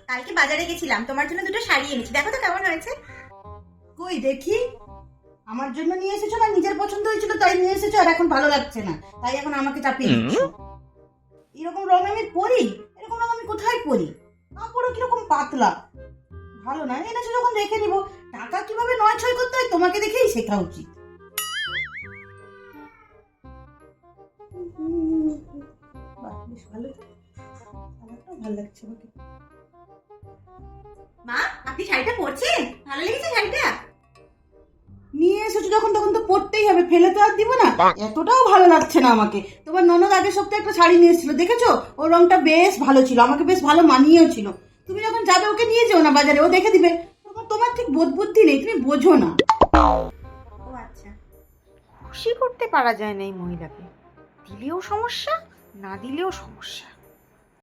কালকে বাজারে গেছিলাম, তোমার জন্য দুটো শাড়ি এনেছি, দেখো তো কেমন হয়েছে। কই দেখি। আমার জন্য নিয়ে এসেছো না নিজের পছন্দ হয়েছিল তাই নিয়ে এসেছো, আর এখন ভালো লাগছে না তাই এখন আমাকে চাপিয়ে দিচ্ছ? এরকম রং আমি পরি? এরকম রং আমি কোথায় পরি? কাপড়ও কিরকম পাতলা, ভালো না। এনেছো যখন রেখে নিবো। টাকা কিভাবে নয় ছয় করতে হয় তোমাকে দেখেই শেখা উচিত। বাহ, বেশ ভালো তো। কালারটাও ভালো লাগছে আমাকে। মা, আপনি শাড়িটা পরছেন? ভালো লেগেছে শাড়িটা? নিয়ে এসেছো যখন তখন তো পরতেই হবে, ফেলে তো আর দিব না। এতটাও ভালো লাগছে না আমাকে। তোমার ননদ আগের সপ্তাহে একটা শাড়ি নিয়ে এসেছিল, দেখেছো? ওর রংটা বেশ ভালো ছিল, আমাকে বেশ ভালো মানিয়েও ছিল। তুমি যখন যাবে ওকে নিয়ে যেও না বাজারে, ও দেখে দিবে। তোমার ঠিক বোধ বুদ্ধি নেই, তুমি বোঝো না। ও আচ্ছা। খুশি করতে পারা যায় না এই মহিলাকে, দিলেও সমস্যা, না দিলেও সমস্যা।